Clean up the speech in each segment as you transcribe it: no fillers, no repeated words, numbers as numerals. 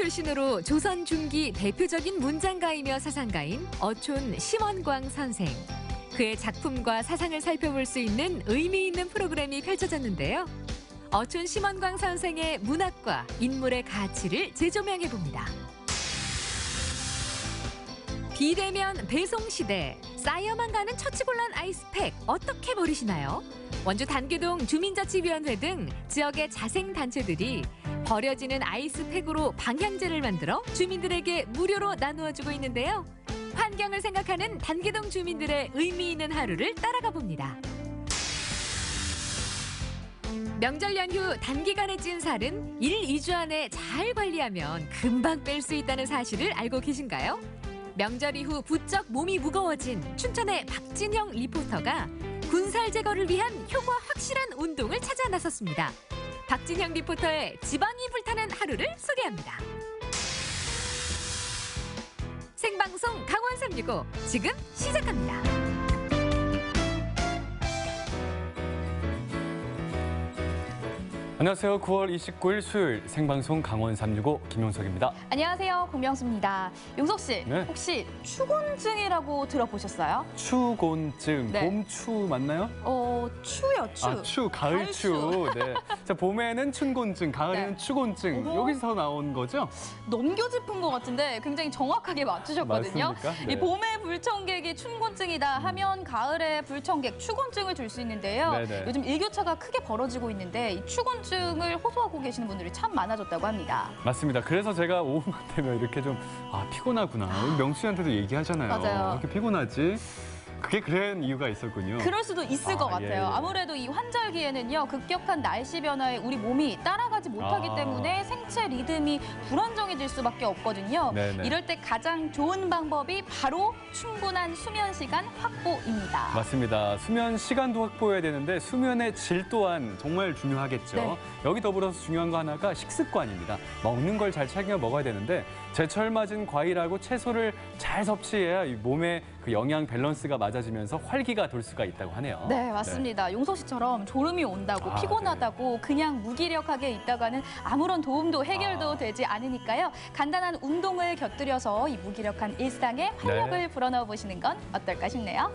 출신으로 조선 중기 대표적인 문장가이며 사상가인 어촌 심원광 선생. 그의 작품과 사상을 살펴볼 수 있는 의미 있는 프로그램이 펼쳐졌는데요. 어촌 심원광 선생의 문학과 인물의 가치를 재조명해봅니다. 비대면 배송시대, 쌓여만 가는 처치곤란 아이스팩 어떻게 버리시나요? 원주 단계동 주민자치위원회 등 지역의 자생단체들이 버려지는 아이스팩으로 방향제를 만들어 주민들에게 무료로 나누어주고 있는데요. 환경을 생각하는 단계동 주민들의 의미 있는 하루를 따라가 봅니다. 명절 연휴 단기간에 찐 살은 1, 2주 안에 잘 관리하면 금방 뺄 수 있다는 사실을 알고 계신가요? 명절 이후 부쩍 몸이 무거워진 춘천의 박진형 리포터가 군살 제거를 위한 효과 확실한 운동을 찾아 나섰습니다. 박진형 리포터의 지방이 불타는 하루를 소개합니다. 생방송 강원 365 지금 시작합니다. 안녕하세요. 9월 29일 수요일 생방송 강원 365 김용석입니다. 안녕하세요. 공명수입니다. 용석 씨, 네. 혹시 추곤증이라고 들어보셨어요? 추곤증, 네. 봄추 맞나요? 추요, 추. 아, 추, 가을추. 네. 자, 봄에는 춘곤증, 가을에는 네. 추곤증. 어허. 여기서 나온 거죠? 넘겨짚은 것 같은데 굉장히 정확하게 맞추셨거든요. 맞습니까? 네. 이 봄에 불청객이 춘곤증이다 하면 가을에 불청객 추곤증을 줄 수 있는데요. 네네. 요즘 일교차가 크게 벌어지고 있는데 이 추곤증을 호소하고 계시는 분들이 참 많아졌다고 합니다. 맞습니다. 그래서 제가 오후만 되면 이렇게 좀 피곤하구나. 명수한테도 얘기하잖아요. 맞아요. 왜 이렇게 피곤하지? 그게 그런 이유가 있었군요. 그럴 수도 있을 것 같아요. 예. 아무래도 이 환절기에는요, 급격한 날씨 변화에 우리 몸이 따라가지 못하기 때문에 생체 리듬이 불안정해질 수밖에 없거든요. 네네. 이럴 때 가장 좋은 방법이 바로 충분한 수면 시간 확보입니다. 맞습니다. 수면 시간도 확보해야 되는데 수면의 질 또한 정말 중요하겠죠. 네. 여기 더불어서 중요한 거 하나가 식습관입니다. 먹는 걸 잘 챙겨 먹어야 되는데 제철 맞은 과일하고 채소를 잘 섭취해야 이 몸의 그 영양 밸런스가 맞아지면서 활기가 돌 수가 있다고 하네요. 네, 맞습니다. 용석 씨처럼 졸음이 온다고 피곤하다고 그냥 무기력하게 있다가는 아무런 도움도 해결도 되지 않으니까요. 간단한 운동을 곁들여서 이 무기력한 일상에 활력을 불어넣어 보시는 건 어떨까 싶네요.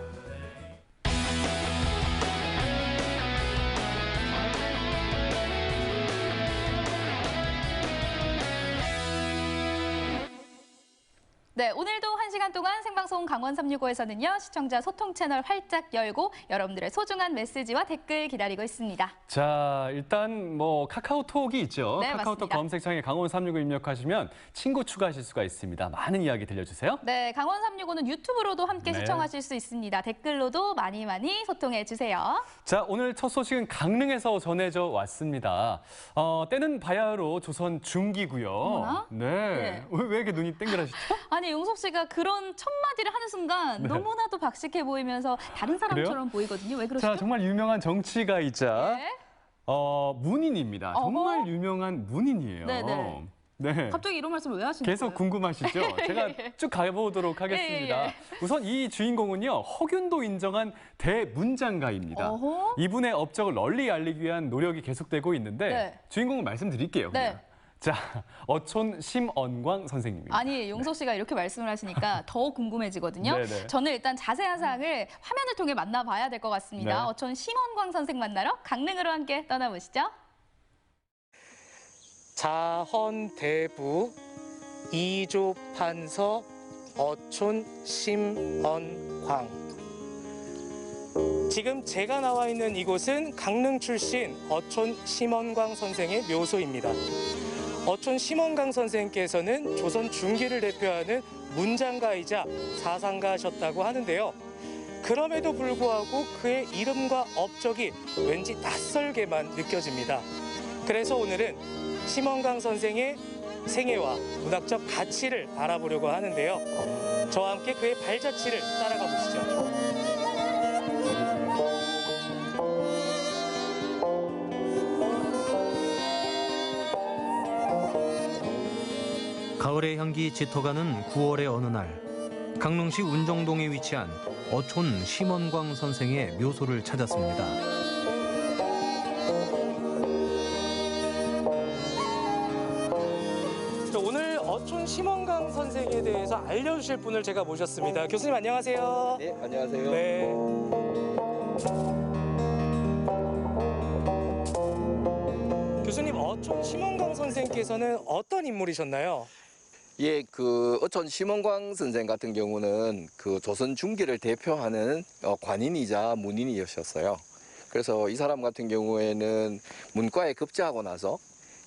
네, 오늘도 1시간 동안 생방송 강원 365에서는요. 시청자 소통 채널 활짝 열고 여러분들의 소중한 메시지와 댓글 기다리고 있습니다. 자, 일단 카카오톡이 있죠. 네, 카카오톡 맞습니다. 검색창에 강원 365 입력하시면 친구 추가하실 수가 있습니다. 많은 이야기 들려주세요. 네, 강원 365는 유튜브로도 함께 네. 시청하실 수 있습니다. 댓글로도 많이 소통해 주세요. 자, 오늘 첫 소식은 강릉에서 전해져 왔습니다. 때는 바야흐로 조선 중기고요. 어머나? 네. 왜 이렇게 눈이 땡그라시죠? 아니, 용석 씨가 그런 첫 마디를 하는 순간 네. 너무나도 박식해 보이면서 다른 사람처럼 보이거든요. 왜 그러시죠? 자, 정말 유명한 정치가이자 네. 문인입니다. 어허. 정말 유명한 문인이에요. 네네. 네. 갑자기 이런 말씀을 왜 하시는 계속 거예요? 궁금하시죠? 제가 쭉 가보도록 하겠습니다. 예. 우선 이 주인공은요, 허균도 인정한 대문장가입니다. 어허. 이분의 업적을 널리 알리기 위한 노력이 계속되고 있는데 네. 주인공을 말씀드릴게요. 네. 그냥. 자, 어촌 심언광 선생님입니다. 아니, 용석 씨가 이렇게 말씀을 하시니까 더 궁금해지거든요. 네네. 저는 일단 자세한 사항을 화면을 통해 만나봐야 될 것 같습니다. 네. 어촌 심원광 선생 만나러 강릉으로 함께 떠나보시죠. 자헌대부 이조판서 어촌 심언광. 지금 제가 나와 있는 이곳은 강릉 출신 어촌 심언광 선생의 묘소입니다. 어촌 심언광 선생께서는 조선 중기를 대표하는 문장가이자 사상가셨다고 하는데요. 그럼에도 불구하고 그의 이름과 업적이 왠지 낯설게만 느껴집니다. 그래서 오늘은 심언광 선생의 생애와 문학적 가치를 알아보려고 하는데요. 저와 함께 그의 발자취를 따라가 보시죠. 가을의 향기 짙어가는 9월의 어느 날 강릉시 운정동에 위치한 어촌 심언광 선생의 묘소를 찾았습니다. 오늘 어촌 심원강 선생에 대해서 알려주실 분을 제가 모셨습니다. 교수님 안녕하세요. 네, 안녕하세요. 네. 교수님, 어촌 심원강 선생께서는 어떤 인물이셨나요? 예, 그 어촌 심원광 선생 같은 경우는 그 조선 중기를 대표하는 관인이자 문인이셨어요. 그래서 이 사람 같은 경우에는 문과에 급제하고 나서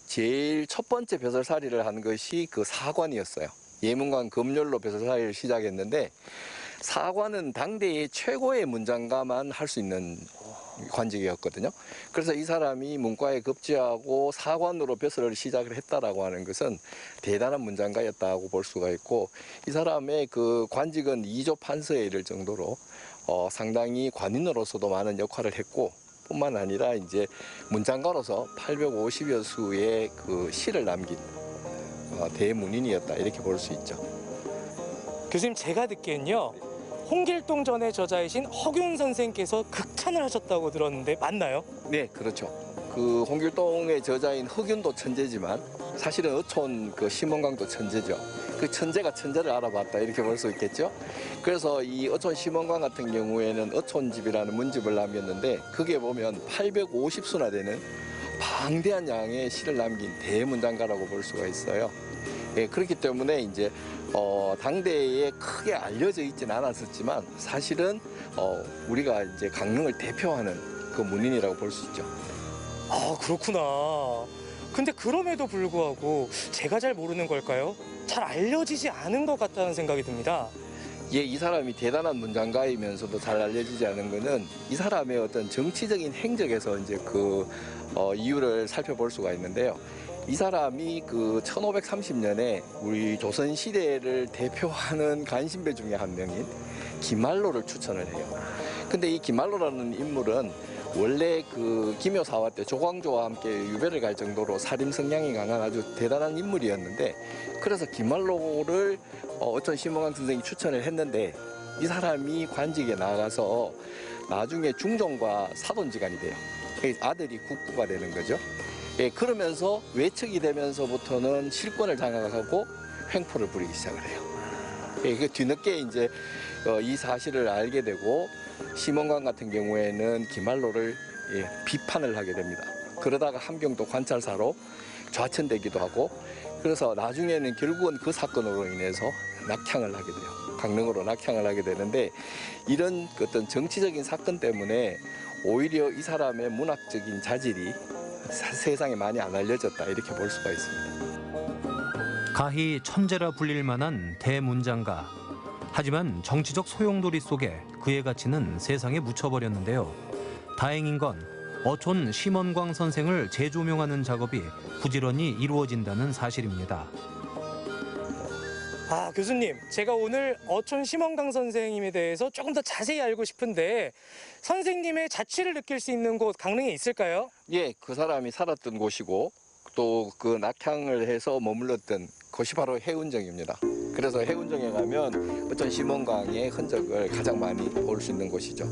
제일 첫 번째 벼슬살이를 한 것이 그 사관이었어요. 예문관 검열로 벼슬살이를 시작했는데 사관은 당대의 최고의 문장가만 할 수 있는 관직이었거든요. 그래서 이 사람이 문과에 급제하고 사관으로 벼슬을 시작을 했다라고 하는 것은 대단한 문장가였다고 볼 수가 있고, 이 사람의 그 관직은 2조 판서에 이를 정도로 상당히 관인으로서도 많은 역할을 했고, 뿐만 아니라 이제 문장가로서 850여 수의 그 시를 남긴 대문인이었다, 이렇게 볼 수 있죠. 교수님, 제가 듣기엔요, 홍길동전의 저자이신 허균 선생께서 극찬을 하셨다고 들었는데 맞나요? 네, 그렇죠. 그 홍길동의 저자인 허균도 천재지만 사실은 어촌 그 심원광도 천재죠. 그 천재가 천재를 알아봤다, 이렇게 볼 수 있겠죠. 그래서 이 어촌 심원광 같은 경우에는 어촌집이라는 문집을 남겼는데, 그게 보면 850수나 되는 방대한 양의 시를 남긴 대문장가라고 볼 수가 있어요. 예, 그렇기 때문에 이제 당대에 크게 알려져 있지는 않았었지만 사실은 우리가 이제 강릉을 대표하는 그 문인이라고 볼 수 있죠. 아, 그렇구나. 근데 그럼에도 불구하고 제가 잘 모르는 걸까요? 잘 알려지지 않은 것 같다는 생각이 듭니다. 예, 이 사람이 대단한 문장가이면서도 잘 알려지지 않은 것은 이 사람의 어떤 정치적인 행적에서 이제 그 이유를 살펴볼 수가 있는데요. 이 사람이 그 1530년에 우리 조선 시대를 대표하는 간신배 중에 한 명인 김말로를 추천을 해요. 근데 이 김말로라는 인물은 원래 그 김효사화 때 조광조와 함께 유배를 갈 정도로 살인 성향이 강한 아주 대단한 인물이었는데, 그래서 김말로를 어촌 심원광 선생이 추천을 했는데, 이 사람이 관직에 나가서 나중에 중종과 사돈지간이 돼요. 아들이 국부가 되는 거죠. 예, 그러면서 외척이 되면서부터는 실권을 장악하고 횡포를 부리기 시작을 해요. 예, 그 뒤늦게 이제 이 사실을 알게 되고, 심원광 같은 경우에는 김말로를 비판을 하게 됩니다. 그러다가 함경도 관찰사로 좌천되기도 하고, 그래서 나중에는 결국은 그 사건으로 인해서 낙향을 하게 돼요. 강릉으로 낙향을 하게 되는데, 이런 어떤 정치적인 사건 때문에 오히려 이 사람의 문학적인 자질이 세상에 많이 안 알려졌다, 이렇게 볼 수가 있습니다. 가히 천재라 불릴 만한 대문장가. 하지만 정치적 소용돌이 속에 그의 가치는 세상에 묻혀버렸는데요. 다행인 건 어촌 심원광 선생을 재조명하는 작업이 부지런히 이루어진다는 사실입니다. 아, 교수님, 제가 오늘 어촌 심원강 선생님에 대해서 조금 더 자세히 알고 싶은데 선생님의 자취를 느낄 수 있는 곳 강릉에 있을까요? 예, 그 사람이 살았던 곳이고 또 그 낙향을 해서 머물렀던 곳이 바로 해운정입니다. 그래서 해운정에 가면 어촌 심원광의 흔적을 가장 많이 볼 수 있는 곳이죠.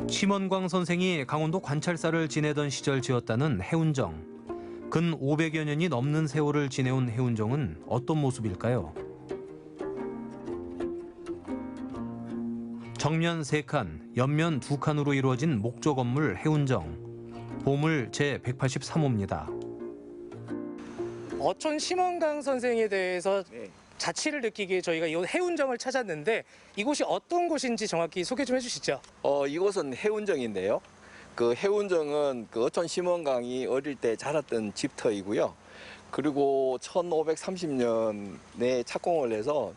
심원광 선생이 강원도 관찰사를 지내던 시절 지었다는 해운정. 근 500여 년이 넘는 세월을 지내온 해운정은 어떤 모습일까요? 정면 3칸, 옆면 2칸으로 이루어진 목조 건물 해운정. 보물 제183호입니다. 어촌 심원강 선생에 대해서 자취를 느끼기에 저희가 이 해운정을 찾았는데 이곳이 어떤 곳인지 정확히 소개 좀 해주시죠. 이곳은 해운정인데요. 그 해운정은 그 어촌 심원광이 어릴 때 자랐던 집터이고요. 그리고 1530년에 착공을 해서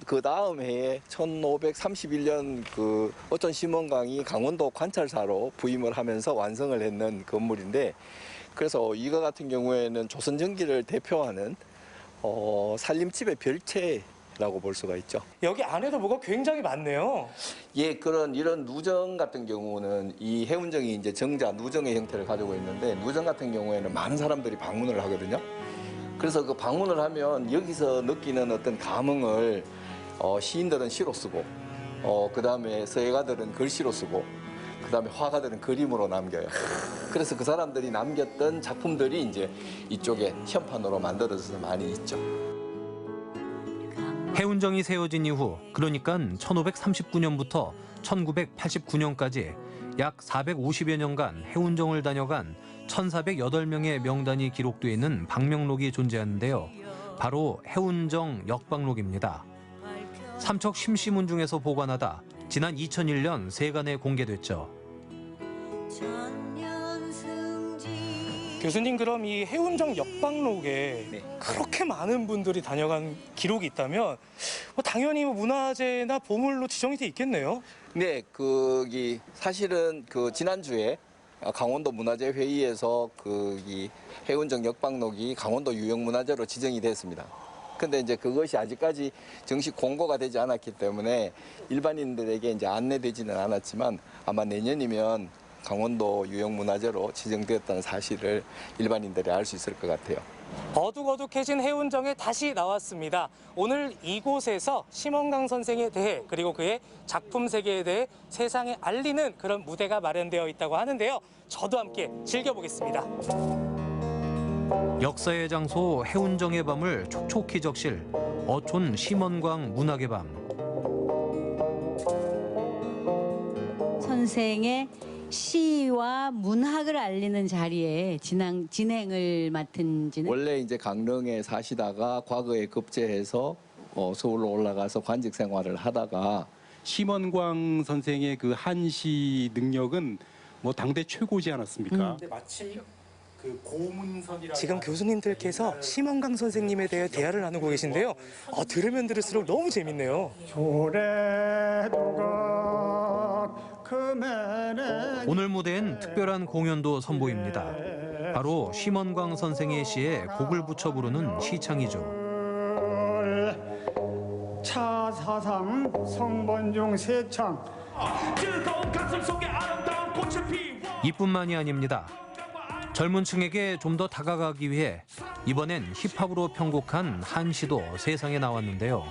그 다음 해에 1531년 그 어촌 심원광이 강원도 관찰사로 부임을 하면서 완성을 했는 건물인데, 그래서 이거 같은 경우에는 조선 전기를 대표하는 살림집의 별채라고 볼 수가 있죠. 여기 안에도 뭐가 굉장히 많네요. 예, 이런 누정 같은 경우는 이 해운정이 이제 정자 누정의 형태를 가지고 있는데, 누정 같은 경우에는 많은 사람들이 방문을 하거든요. 그래서 그 방문을 하면 여기서 느끼는 어떤 감흥을 시인들은 시로 쓰고, 그 다음에 서예가들은 글씨로 쓰고, 그 그다음에 화가들은 그림으로 남겨요. 그래서 그 사람들이 남겼던 작품들이 이제 이쪽에 현판으로 만들어져서 많이 있죠. 해운정이 세워진 이후, 그러니까 1539년부터 1989년까지 약 450여 년간 해운정을 다녀간 1,408명의 명단이 기록되어 있는 방명록이 존재하는데요. 바로 해운정 역방록입니다. 삼척 심시문 중에서 보관하다 지난 2001년 세간에 공개됐죠. 교수님, 그럼 이 해운정 역방록에 네. 그렇게 많은 분들이 다녀간 기록이 있다면 당연히 문화재나 보물로 지정이 돼 있겠네요. 네, 거기 사실은 그 지난주에 강원도 문화재 회의에서 이 해운정 역방록이 강원도 유형문화재로 지정이 됐습니다. 근데 이제 그것이 아직까지 정식 공고가 되지 않았기 때문에 일반인들에게 이제 안내되지는 않았지만 아마 내년이면 강원도 유형문화재로 지정되었다는 사실을 일반인들이 알 수 있을 것 같아요. 어둑어둑해진 해운정에 다시 나왔습니다. 오늘 이곳에서 심원강 선생에 대해 그리고 그의 작품 세계에 대해 세상에 알리는 그런 무대가 마련되어 있다고 하는데요. 저도 함께 즐겨보겠습니다. 역사의 장소 해운정의 밤을 촉촉히 적실 어촌 심원광 문학의 밤. 선생의 시와 문학을 알리는 자리에 진행을 맡은 지는 원래 이제 강릉에 사시다가 과거에 급제해서 서울로 올라가서 관직 생활을 하다가 심원광 선생의 그 한시 능력은 뭐 당대 최고지 않았습니까? 마침 그 고문선이라고 지금 교수님들께서 심원강 선생님에 대해 대화를 나누고 계신데요. 들으면 들을수록 너무 재밌네요. 오늘 무대엔 특별한 공연도 선보입니다. 바로 심원광 선생의 시에 곡을 붙여 부르는 시창이죠. 차사상 성번중 세창 이뿐만이 아닙니다. 젊은 층에게 좀 더 다가가기 위해 이번엔 힙합으로 편곡한 한시도 세상에 나왔는데요.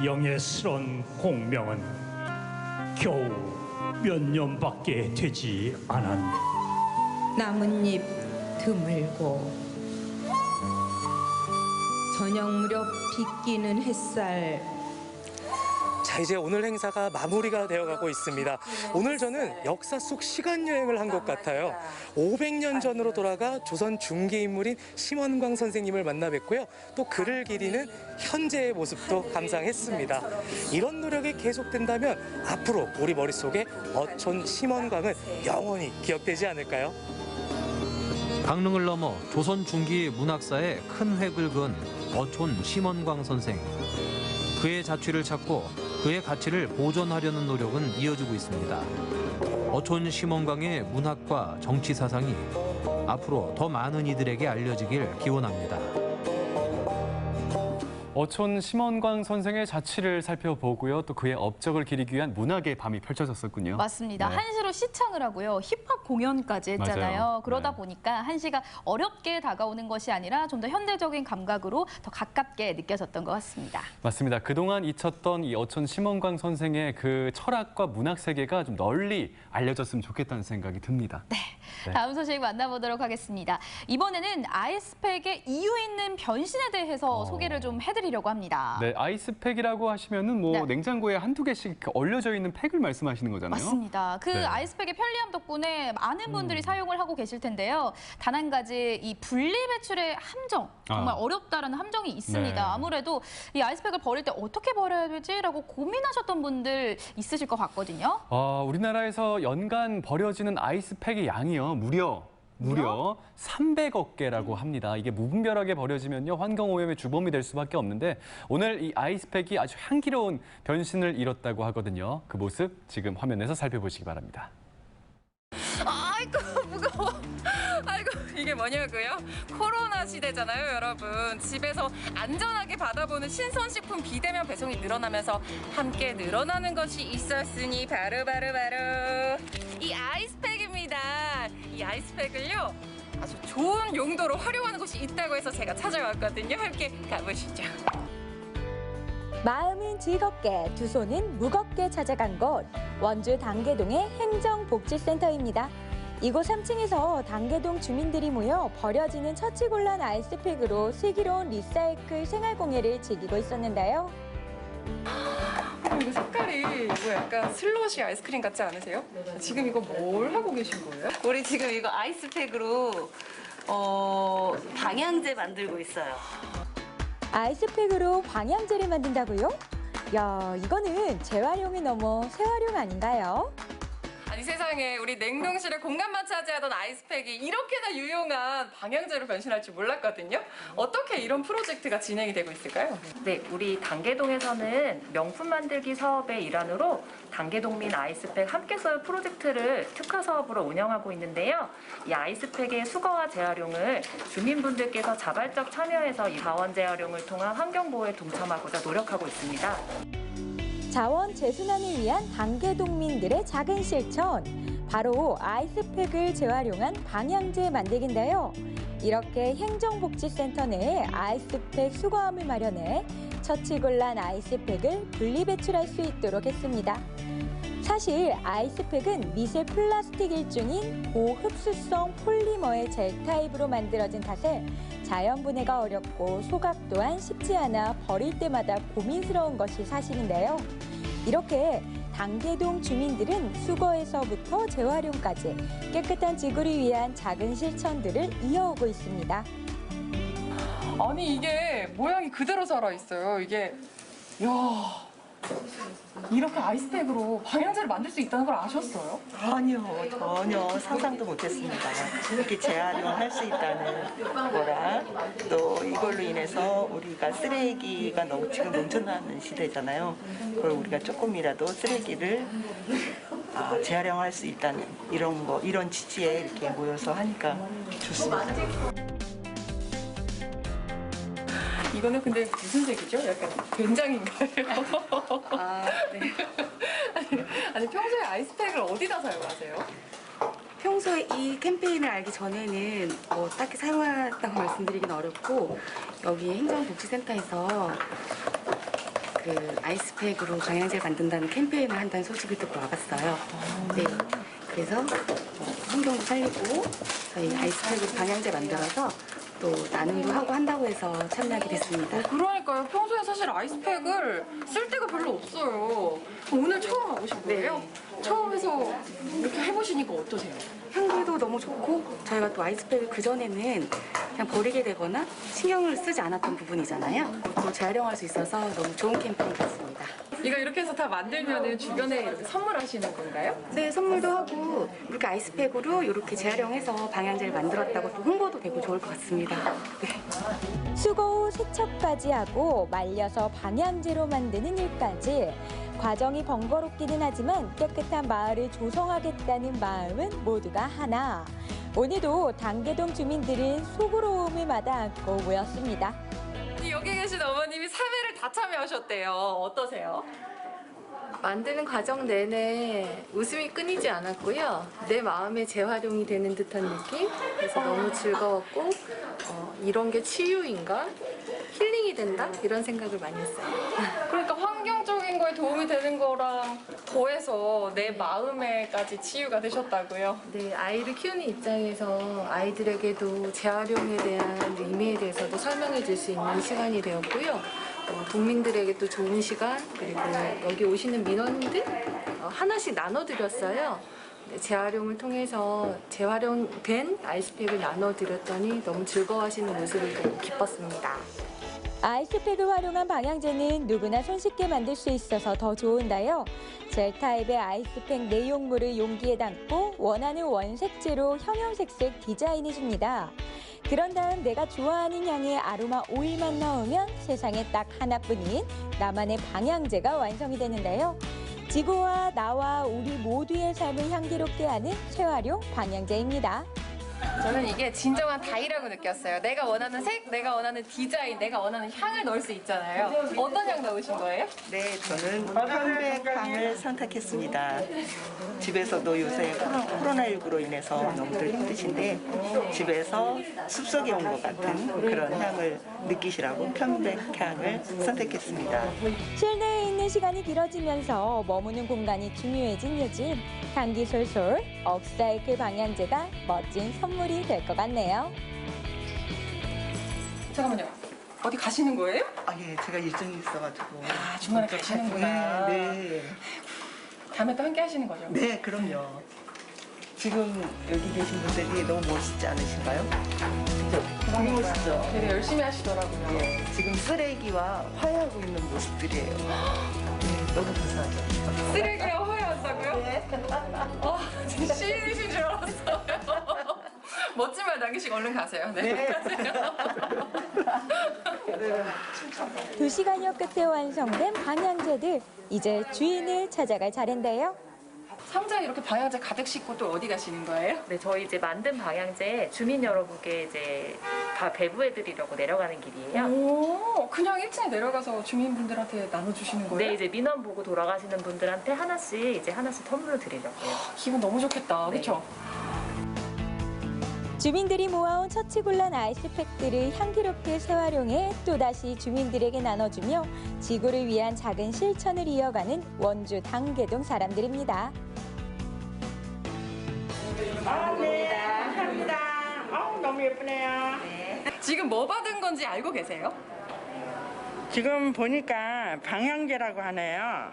영예스런 공명은 겨우 몇 년밖에 되지 않았네. 나뭇잎 드물고 저녁 무렵 비끼는 햇살. 자, 이제 오늘 행사가 마무리가 되어가고 있습니다. 오늘 저는 역사 속 시간 여행을 한 것 같아요. 500년 전으로 돌아가 조선 중기 인물인 심원광 선생님을 만나 뵙고요. 또 그를 기리는 현재의 모습도 감상했습니다. 이런 노력이 계속된다면 앞으로 우리 머릿속에 어촌 심원광은 영원히 기억되지 않을까요? 강릉을 넘어 조선 중기 문학사에 큰 획을 그은 어촌 심원광 선생. 그의 자취를 찾고 그의 가치를 보존하려는 노력은 이어지고 있습니다. 어촌 심원광의 문학과 정치 사상이 앞으로 더 많은 이들에게 알려지길 기원합니다. 어촌 심원광 선생의 자취를 살펴보고요. 또 그의 업적을 기리기 위한 문학의 밤이 펼쳐졌었군요. 맞습니다. 네. 한시로 시창을 하고요. 힙합 공연까지 했잖아요. 맞아요. 그러다 네. 보니까 한시가 어렵게 다가오는 것이 아니라 좀 더 현대적인 감각으로 더 가깝게 느껴졌던 것 같습니다. 맞습니다. 그동안 잊혔던 이 어촌 심원광 선생의 그 철학과 문학 세계가 좀 널리 알려졌으면 좋겠다는 생각이 듭니다. 네. 다음 소식 만나보도록 하겠습니다. 이번에는 아이스팩의 이유 있는 변신에 대해서 소개를 좀 해드리려고 합니다. 네, 아이스팩이라고 하시면은 뭐 네. 냉장고에 한두 개씩 얼려져 있는 팩을 말씀하시는 거잖아요. 맞습니다. 그 네. 아이스팩의 편리함 덕분에 많은 분들이 사용을 하고 계실 텐데요. 단 한 가지 이 분리 배출의 함정, 정말 어렵다라는 함정이 있습니다. 네. 아무래도 이 아이스팩을 버릴 때 어떻게 버려야 되지라고 고민하셨던 분들 있으실 것 같거든요. 우리나라에서 연간 버려지는 아이스팩의 양이요. 무려 300억 개라고 합니다. 이게 무분별하게 버려지면요. 환경오염의 주범이 될 수밖에 없는데 오늘 이 아이스팩이 아주 향기로운 변신을 이뤘다고 하거든요. 그 모습 지금 화면에서 살펴보시기 바랍니다. 아이고 무거워. 아이고 이게 뭐냐고요? 코로나 시대잖아요, 여러분. 집에서 안전하게 받아보는 신선식품 비대면 배송이 늘어나면서 함께 늘어나는 것이 있었으니 바로 이 아이스팩입니다. 이 아이스팩을요. 아주 좋은 용도로 활용하는 곳이 있다고 해서 제가 찾아왔거든요. 함께 가보시죠. 마음은 즐겁게 두 손은 무겁게 찾아간 곳 원주 단계동의 행정복지센터입니다. 이곳 3층에서 단계동 주민들이 모여 버려지는 처치곤란 아이스팩으로 슬기로운 리사이클 생활공예를 즐기고 있었는데요. 이거 색깔이 이거 약간 슬러시 아이스크림 같지 않으세요? 지금 이거 뭘 하고 계신 거예요? 우리 지금 이거 아이스팩으로 방향제 만들고 있어요. 아이스팩으로 방향제를 만든다고요? 야, 이거는 재활용이 넘어 재활용 아닌가요? 아니 세상에 우리 냉동실에 공간만 차지하던 아이스팩이 이렇게나 유용한 방향제로 변신할 줄 몰랐거든요. 어떻게 이런 프로젝트가 진행이 되고 있을까요? 네, 우리 단계동에서는 명품 만들기 사업의 일환으로 단계동민 아이스팩 함께 써요 프로젝트를 특화 사업으로 운영하고 있는데요. 이 아이스팩의 수거와 재활용을 주민분들께서 자발적 참여해서 이 자원 재활용을 통한 환경 보호에 동참하고자 노력하고 있습니다. 자원 재순환을 위한 단계동민들의 작은 실천, 바로 아이스팩을 재활용한 방향제 만들기인데요. 이렇게 행정복지센터 내에 아이스팩 수거함을 마련해 처치곤란 아이스팩을 분리배출할 수 있도록 했습니다. 사실 아이스팩은 미세 플라스틱 일종인 고흡수성 폴리머의 젤 타입으로 만들어진 탓에 자연 분해가 어렵고 소각 또한 쉽지 않아 버릴 때마다 고민스러운 것이 사실인데요. 이렇게 단계동 주민들은 수거에서부터 재활용까지 깨끗한 지구를 위한 작은 실천들을 이어오고 있습니다. 아니 이게 모양이 그대로 살아있어요. 이게 이야 이렇게 아이스팩으로 방향제를 만들 수 있다는 걸 아셨어요? 아니요, 전혀 상상도 못했습니다. 이렇게 재활용할 수 있다는 거랑 또 이걸로 인해서 우리가 쓰레기가 너무 지금 넘쳐나는 시대잖아요. 그걸 우리가 조금이라도 쓰레기를 재활용할 수 있다는 이런 취지에 이렇게 모여서 하니까 좋습니다. 이거는 근데 무슨 색이죠? 약간 된장인가요? 네. 아니 평소에 아이스팩을 어디다 사용하세요? 평소에 이 캠페인을 알기 전에는 딱히 사용했다고 말씀드리긴 어렵고 여기 행정복지센터에서 그 아이스팩으로 방향제를 만든다는 캠페인을 한다는 소식을 듣고 와봤어요. 네. 그래서 환경도 살리고 저희 아이스팩으로 방향제 만들어서 또 나눔도 하고 한다고 해서 참여하게 됐습니다. 그러니까요. 평소에 사실 아이스팩을 쓸 데가 별로 없어요. 오늘 처음 와보신 거예요? 네. 처음 해서 이렇게 해보시니까 어떠세요? 향기도 너무 좋고 저희가 또 아이스팩을 그전에는 그냥 버리게 되거나 신경을 쓰지 않았던 부분이잖아요. 또 재활용할 수 있어서 너무 좋은 캠페인 같습니다. 이거 이렇게 해서 다 만들면 주변에 이렇게 선물하시는 건가요? 네, 선물도 하고 이렇게 아이스팩으로 이렇게 재활용해서 방향제를 만들었다고 또 홍보도 되고 좋을 것 같습니다. 네. 수거 후 세척까지 하고 말려서 방향제로 만드는 일까지 과정이 번거롭기는 하지만 깨끗한 마을을 조성하겠다는 마음은 모두가 하나. 오늘도 단계동 주민들은 소구로움을 마다 안고 모였습니다. 여기 계신 어머님이 3회를 다 참여하셨대요. 어떠세요? 만드는 과정 내내 웃음이 끊이지 않았고요. 내 마음에 재활용이 되는 듯한 느낌? 그래서 너무 즐거웠고 이런 게 치유인가? 힐링이 된다? 이런 생각을 많이 했어요. 그러니까 환경적인 거에 도움이 되는 거랑 더해서 내 마음에까지 치유가 되셨다고요? 네, 아이를 키우는 입장에서 아이들에게도 재활용에 대한 의미에 대해서도 설명해 줄 수 있는 시간이 되었고요. 국민들에게도 좋은 시간, 그리고 여기 오시는 민원인들 하나씩 나눠드렸어요. 재활용을 통해서 재활용된 아이스팩을 나눠드렸더니 너무 즐거워하시는 모습을 보고 기뻤습니다. 아이스팩을 활용한 방향제는 누구나 손쉽게 만들 수 있어서 더 좋은데요. 젤 타입의 아이스팩 내용물을 용기에 담고 원하는 원색재로 형형색색 디자인해줍니다. 그런 다음 내가 좋아하는 향의 아로마 오일만 넣으면 세상에 딱 하나뿐인 나만의 방향제가 완성이 되는데요. 지구와 나와 우리 모두의 삶을 향기롭게 하는 재활용 방향제입니다. 저는 이게 진정한 다이라고 느꼈어요. 내가 원하는 색, 내가 원하는 디자인, 내가 원하는 향을 넣을 수 있잖아요. 어떤 향 넣으신 거예요? 네, 저는 편백향을 선택했습니다. 집에서도 요새 코로나19로 인해서 너무들 힘드신데 집에서 숲속에 온 것 같은 그런 향을 느끼시라고 편백향을 선택했습니다. 실내에 있는 시간이 길어지면서 머무는 공간이 중요해진 요즘 향기 솔솔 업사이클 방향제가 멋진 선물이 될 것 같네요. 잠깐만요. 어디 가시는 거예요? 아, 예, 제가 일정이 있어가지고. 아, 중간에 가시는구나. 네. 다음에 또 함께 하시는 거죠? 네, 그럼요. 지금 여기 계신 분들이 너무 멋있지 않으신가요? 너무 멋있죠? 되게 열심히 하시더라고요. 예, 지금 쓰레기와 화해하고 있는 모습들이에요. 네, 너무 감사하죠. 쓰레기랑 화해한다고요? 네. 진짜 시인이신 줄 알았어요. 멋진 말 남기시고 얼른 가세요. 네. 가세요. 2시간여 끝에 완성된 방향제들 이제 주인을 찾아갈 차례인데요. 상자에 이렇게 방향제 가득 싣고 또 어디 가시는 거예요? 네, 저희 이제 만든 방향제 주민 여러분께 이제 다 배부해드리려고 내려가는 길이에요. 오, 그냥 1층에 내려가서 주민분들한테 나눠주시는 거예요? 네, 이제 민원 보고 돌아가시는 분들한테 하나씩 선물로 드리려고요. 기분 너무 좋겠다, 네. 그렇죠? 주민들이 모아온 처치곤란 아이스팩들을 향기롭게 재활용해 또다시 주민들에게 나눠주며 지구를 위한 작은 실천을 이어가는 원주 단계동 사람들입니다. 네, 감사합니다. 너무 예쁘네요. 지금 뭐 받은 건지 알고 계세요? 지금 보니까 방향제라고 하네요.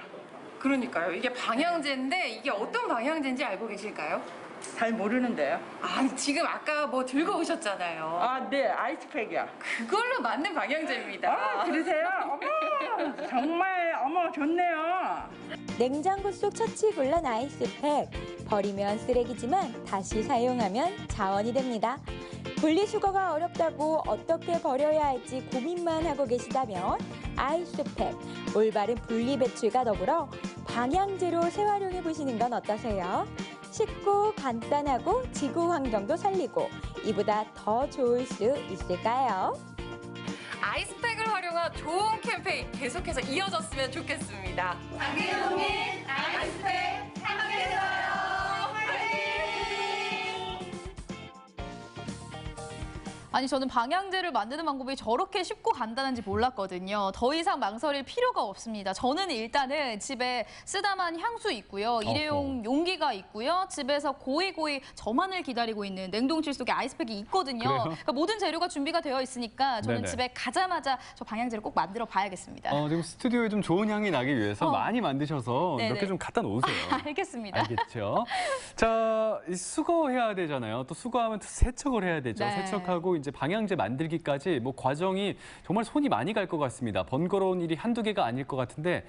그러니까요. 이게 방향제인데 이게 어떤 방향제인지 알고 계실까요? 잘 모르는데요. 아니, 지금 아까 뭐 들고 오셨잖아요. 아, 네, 아이스팩이요. 그걸로 만든 방향제입니다. 아, 그러세요? 어머, 정말 좋네요. 냉장고 속 처치곤란 아이스팩. 버리면 쓰레기지만 다시 사용하면 자원이 됩니다. 분리수거가 어렵다고 어떻게 버려야 할지 고민만 하고 계시다면 아이스팩, 올바른 분리배출과 더불어 방향제로 재활용해 보시는 건 어떠세요? 쉽고 간단하고 지구 환경도 살리고 이보다 더 좋을 수 있을까요? 아이스팩을 활용한 좋은 캠페인 계속해서 이어졌으면 좋겠습니다. 단계동민 아이스팩 함께해서요. 아니 저는 방향제를 만드는 방법이 저렇게 쉽고 간단한지 몰랐거든요. 더 이상 망설일 필요가 없습니다. 저는 일단은 집에 쓰다만 향수 있고요. 일회용 용기가 있고요. 집에서 고이고이 저만을 기다리고 있는 냉동실 속에 아이스팩이 있거든요. 그러니까 모든 재료가 준비가 되어 있으니까 저는 네네. 집에 가자마자 저 방향제를 꼭 만들어 봐야겠습니다. 지금 스튜디오에 좀 좋은 향이 나기 위해서 많이 만드셔서 몇 개 좀 갖다 놓으세요. 알겠습니다. 알겠죠. 자, 수거해야 되잖아요. 또 수거하면 세척을 해야 되죠. 네. 세척하고 이제 방향제 만들기까지 뭐 과정이 정말 손이 많이 갈 것 같습니다. 번거로운 일이 한두 개가 아닐 것 같은데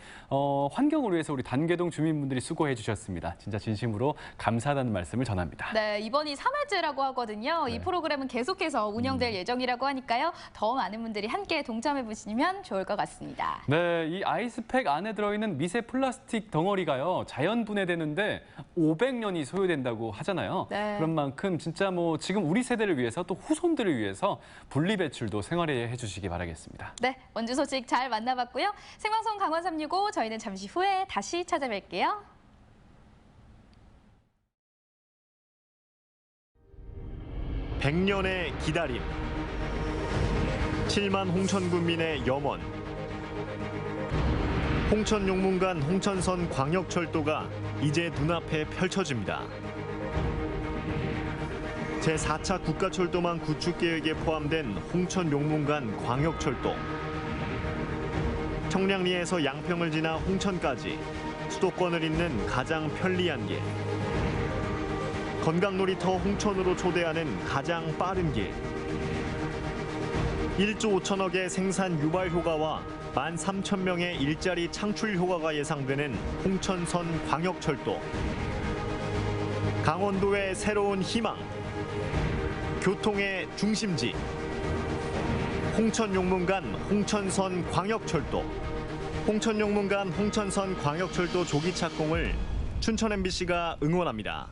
환경을 위해서 우리 단계동 주민분들이 수고해 주셨습니다. 진짜 진심으로 감사하다는 말씀을 전합니다. 네, 이번이 3회째라고 하거든요. 이 프로그램은 계속해서 운영될 예정이라고 하니까요. 더 많은 분들이 함께 동참해 보시면 좋을 것 같습니다. 네, 이 아이스팩 안에 들어있는 미세 플라스틱 덩어리가요. 자연 분해되는데 500년이 소요된다고 하잖아요. 네. 그런 만큼 진짜 뭐 지금 우리 세대를 위해서 또 후손들을 위해서 분리배출도 생활해 주시기 바라겠습니다. 네, 원주 소식 잘 만나봤고요. 생방송 강원 365 저희는 잠시 후에 다시 찾아뵐게요. 백년의 기다림. 7만 홍천 군민의 염원. 홍천 용문간 홍천선 광역철도가 이제 눈앞에 펼쳐집니다. 제4차 국가철도망 구축 계획에 포함된 홍천 용문간 광역철도. 청량리에서 양평을 지나 홍천까지 수도권을 잇는 가장 편리한 길. 건강놀이터 홍천으로 초대하는 가장 빠른 길. 1조 5천억의 생산 유발 효과와 13,000명의 일자리 창출 효과가 예상되는 홍천선 광역철도. 강원도의 새로운 희망. 교통의 중심지. 홍천용문간 홍천선 광역철도. 홍천용문간 홍천선 광역철도 조기 착공을 춘천 MBC가 응원합니다.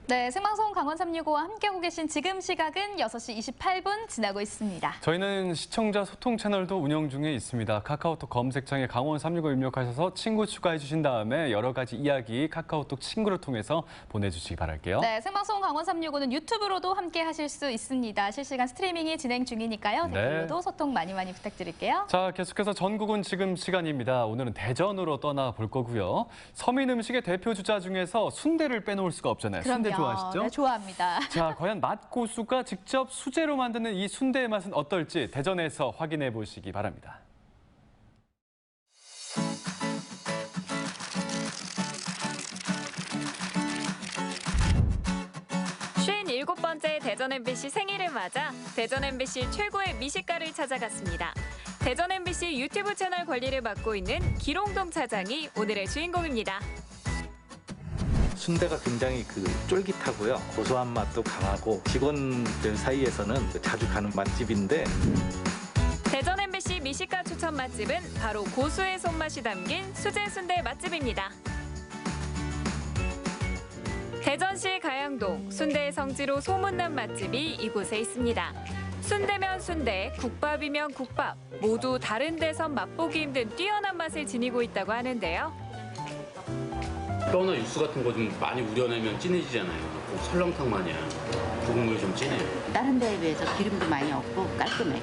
네, 생방송 강원 365와 함께하고 계신 지금 시각은 6시 28분 지나고 있습니다. 저희는 시청자 소통 채널도 운영 중에 있습니다. 카카오톡 검색창에 강원 365 입력하셔서 친구 추가해 주신 다음에 여러 가지 이야기 카카오톡 친구를 통해서 보내주시기 바랄게요. 네, 생방송 강원 365는 유튜브로도 함께 하실 수 있습니다. 실시간 스트리밍이 진행 중이니까요. 댓글로도 소통 많이 부탁드릴게요. 자, 계속해서 전국은 지금 시간입니다. 오늘은 대전으로 떠나볼 거고요. 서민 음식의 대표 주자 중에서 순대를 빼놓을 수가 없잖아요. 순대 좋아하시죠? 네, 좋아합니다. 자, 과연 맛 고수가 직접 수제로 만드는 이 순대의 맛은 어떨지 대전에서 확인해 보시기 바랍니다. 일곱 번째 대전 MBC 생일을 맞아 대전 MBC 최고의 미식가를 찾아갔습니다. 대전 MBC 유튜브 채널 관리를 맡고 있는 기롱동 차장이 오늘의 주인공입니다. 순대가 굉장히 쫄깃하고요. 고소한 맛도 강하고 직원들 사이에서는 자주 가는 맛집인데 대전 MBC 미식가 추천 맛집은 바로 고수의 손맛이 담긴 수제 순대 맛집입니다. 대전시 가양동 순대의 성지로 소문난 맛집이 이곳에 있습니다. 순대면 순대, 국밥이면 국밥 모두 다른 데선 맛보기 힘든 뛰어난 맛을 지니고 있다고 하는데요. 뼈나 육수 같은 거 좀 많이 우려내면 진해지잖아요. 설렁탕 마냥 국물이 좀 진해요. 다른 데에 비해서 기름도 많이 없고 깔끔해.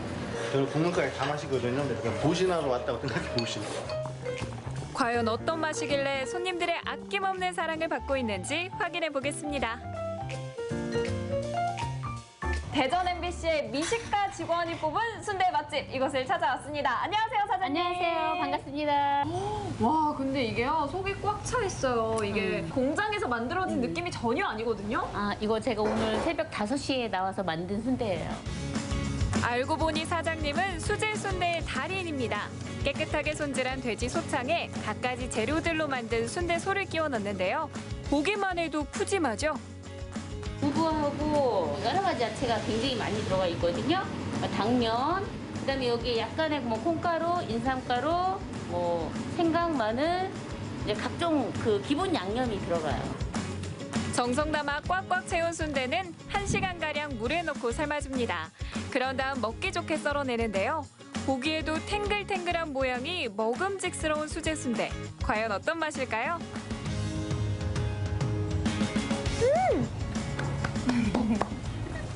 저는 국물까지 다 마시거든요. 그냥 보신하러 왔다고 생각해 보시면. 과연 어떤 맛이길래 손님들의 아낌없는 사랑을 받고 있는지 확인해 보겠습니다. 대전 MBC의 미식가 직원이 뽑은 순대 맛집 이곳을 찾아왔습니다. 안녕하세요, 사장님. 안녕하세요. 반갑습니다. 와, 근데 이게요, 속이 꽉 차 있어요. 이게 공장에서 만들어진 느낌이 전혀 아니거든요. 아, 이거 제가 오늘 새벽 5시에 나와서 만든 순대예요. 알고 보니 사장님은 수제 순대의 달인입니다. 깨끗하게 손질한 돼지 소창에 갖가지 재료들로 만든 순대 소를 끼워 넣는데요. 보기만 해도 푸짐하죠? 두부하고 여러 가지 야채가 굉장히 많이 들어가 있거든요. 당면, 그다음에 여기 약간의 콩가루, 인삼가루, 생강, 마늘, 이제 각종 기본 양념이 들어가요. 정성 담아 꽉꽉 채운 순대는 1시간가량 물에 넣고 삶아줍니다. 그런 다음 먹기 좋게 썰어내는데요. 보기에도 탱글탱글한 모양이 먹음직스러운 수제 순대. 과연 어떤 맛일까요?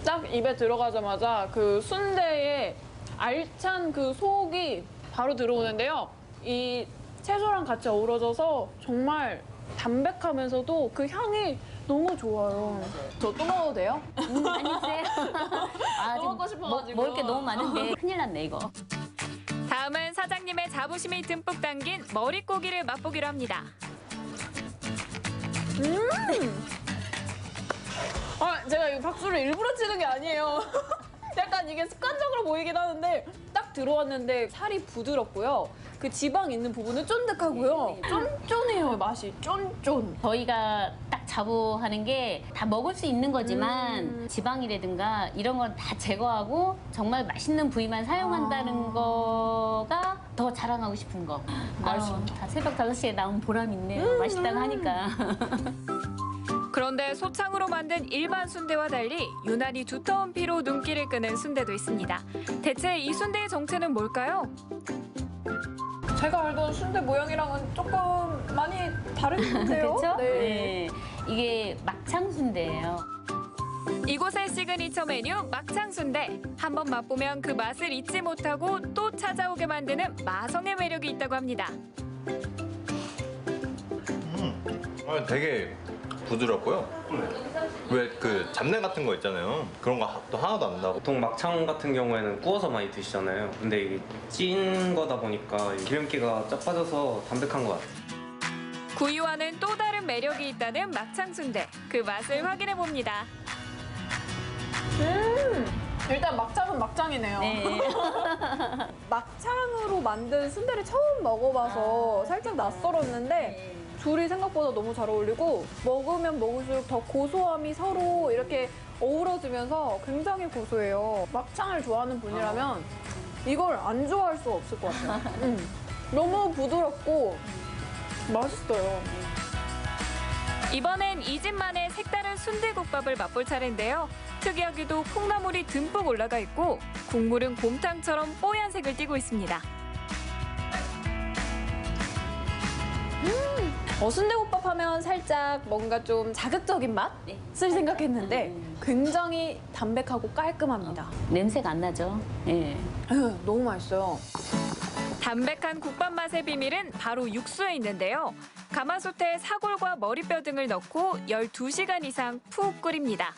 딱 입에 들어가자마자 그 순대의 알찬 그 속이 바로 들어오는데요. 이 채소랑 같이 어우러져서 정말 담백하면서도 그 향이 너무 좋아요. 저 또 먹어도 돼요? 아니세요? 또 먹고 싶어가지고. 먹을 게 너무 많은데 큰일 났네, 이거. 다음은 사장님의 자부심이 듬뿍 담긴 머릿고기를 맛보기로 합니다. 제가 이 박수를 일부러 치는 게 아니에요. 약간 이게 습관적으로 보이긴 하는데 딱 들어왔는데 살이 부드럽고요. 그 지방 있는 부분은 쫀득하고요. 쫀쫀해요, 맛이. 쫀쫀. 저희가 딱 자부하는 게 다 먹을 수 있는 거지만 지방이라든가 이런 건 다 제거하고 정말 맛있는 부위만 사용한다는 거가 더 자랑하고 싶은 거. 다 새벽 5시에 나온 보람 있네요. 맛있다고 하니까. 그런데 소창으로 만든 일반 순대와 달리 유난히 두터운 피로 눈길을 끄는 순대도 있습니다. 대체 이 순대의 정체는 뭘까요? 제가 알던 순대 모양이랑은 조금 많이 다른데요? 그렇죠? 네. 이게 막창 순대예요. 이곳의 시그니처 메뉴 막창 순대. 한번 맛보면 그 맛을 잊지 못하고 또 찾아오게 만드는 마성의 매력이 있다고 합니다. 되게 부드럽고요. 왜 잡내 같은 거 있잖아요. 그런 거 또 하나도 안 나고. 보통 막창 같은 경우에는 구워서 많이 드시잖아요. 근데 이게 찐 거다 보니까 기름기가 쫙 빠져서 담백한 것 같아요. 구이와는 또 다른 매력이 있다는 막창 순대. 그 맛을 확인해 봅니다. 일단 막창은 막창이네요. 네. 막창으로 만든 순대를 처음 먹어봐서 살짝 낯설었는데 둘이 생각보다 너무 잘 어울리고 먹으면 먹을수록 더 고소함이 서로 이렇게 어우러지면서 굉장히 고소해요. 막창을 좋아하는 분이라면 이걸 안 좋아할 수 없을 것 같아요. 너무 부드럽고 맛있어요. 이번엔 이 집만의 색다른 순대국밥을 맛볼 차례인데요. 특이하게도 콩나물이 듬뿍 올라가 있고 국물은 곰탕처럼 뽀얀색을 띠고 있습니다. 순대국밥 하면 살짝 뭔가 좀 자극적인 맛을 생각했는데 굉장히 담백하고 깔끔합니다. 냄새가 안 나죠? 예. 너무 맛있어요. 담백한 국밥 맛의 비밀은 바로 육수에 있는데요. 가마솥에 사골과 머리뼈 등을 넣고 12시간 이상 푹 끓입니다.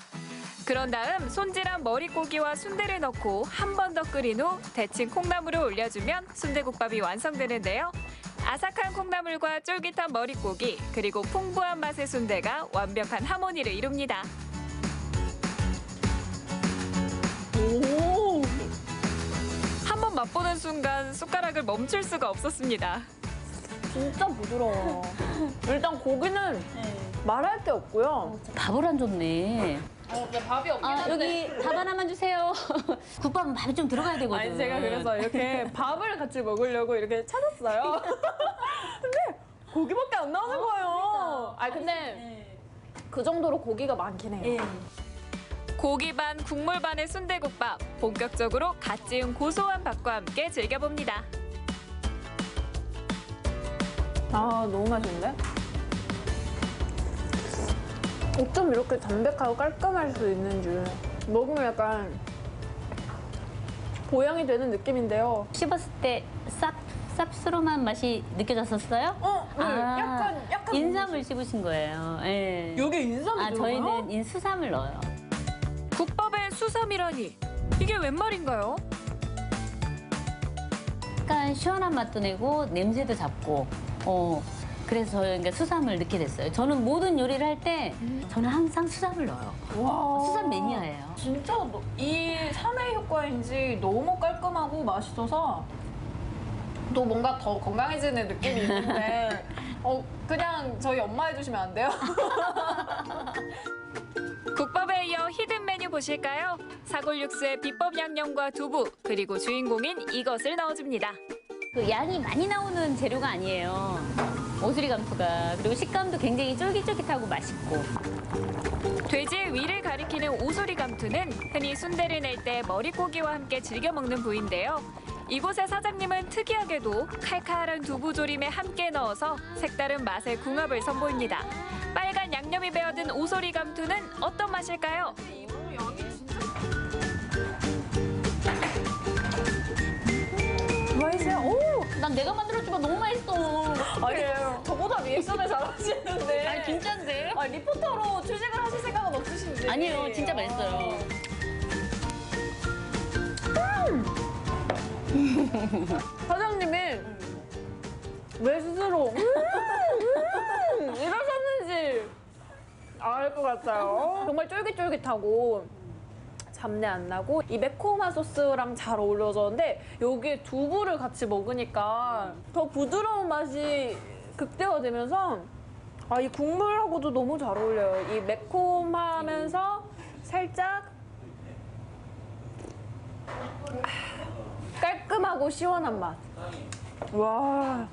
그런 다음 손질한 머릿고기와 순대를 넣고 한 번 더 끓인 후 데친 콩나물을 올려주면 순대국밥이 완성되는데요. 아삭한 콩나물과 쫄깃한 머릿고기, 그리고 풍부한 맛의 순대가 완벽한 하모니를 이룹니다. 오! 한번 맛보는 순간 숟가락을 멈출 수가 없었습니다. 진짜 부드러워. 일단 고기는 말할 게 없고요. 밥을 안 줬네. 밥이 없긴 한데. 여기 밥 하나만 주세요. 국밥은 밥이 좀 들어가야 되거든. 아니, 제가 그래서 이렇게 밥을 같이 먹으려고 이렇게 찾았어요. 근데 고기밖에 안 나오는 거예요. 근데 그 정도로 고기가 많긴 해요. 고기 반, 국물 반의 순대국밥. 본격적으로 갓 지은 고소한 밥과 함께 즐겨봅니다. 너무 맛있는데? 어쩜 이렇게 담백하고 깔끔할 수 있는 줄. 먹으면 약간 보양이 되는 느낌인데요. 씹었을 때 쌉스름한 맛이 느껴졌었어요? 네. 약간 인삼을 씹으신 거예요. 예. 여기 인삼이 들어가요? 저희는 수삼을 넣어요. 국밥에 수삼이라니. 이게 웬 말인가요? 약간 시원한 맛도 내고 냄새도 잡고 그래서 저희가 수삼을 넣게 됐어요. 저는 모든 요리를 할 때 저는 항상 수삼을 넣어요. 와. 수삼 매니아예요. 진짜 이 3회 효과인지 너무 깔끔하고 맛있어서 또 뭔가 더 건강해지는 느낌이 있는데 그냥 저희 엄마 해주시면 안 돼요? 국밥에 이어 히든 메뉴 보실까요? 사골 육수에 비법 양념과 두부, 그리고 주인공인 이것을 넣어줍니다. 그 양이 많이 나오는 재료가 아니에요. 오수리감투가. 그리고 식감도 굉장히 쫄깃쫄깃하고 맛있고. 돼지의 위를 가리키는 오소리감투는 흔히 순대를 낼 때 머릿고기와 함께 즐겨 먹는 부위인데요. 이곳의 사장님은 특이하게도 칼칼한 두부조림에 함께 넣어서 색다른 맛의 궁합을 선보입니다. 빨간 양념이 배어든 오소리감투는 어떤 맛일까요? 맛있어요? 오! 난 내가 만들어주면 너무 맛있어. 아니, 저보다 리액션을 잘하시는데. 아니, 진짜인데? 리포터로 취직을 하실 생각은 없으신지. 아니에요, 진짜 맛있어요. 사장님이 왜 스스로 이러셨는지 알 것 같아요. 정말 쫄깃쫄깃하고 잡내 안 나고 이 매콤한 소스랑 잘 어우러졌는데 여기에 두부를 같이 먹으니까 더 부드러운 맛이 극대화되면서 이 국물하고도 너무 잘 어울려요. 이 매콤하면서 살짝 깔끔하고 시원한 맛. 와.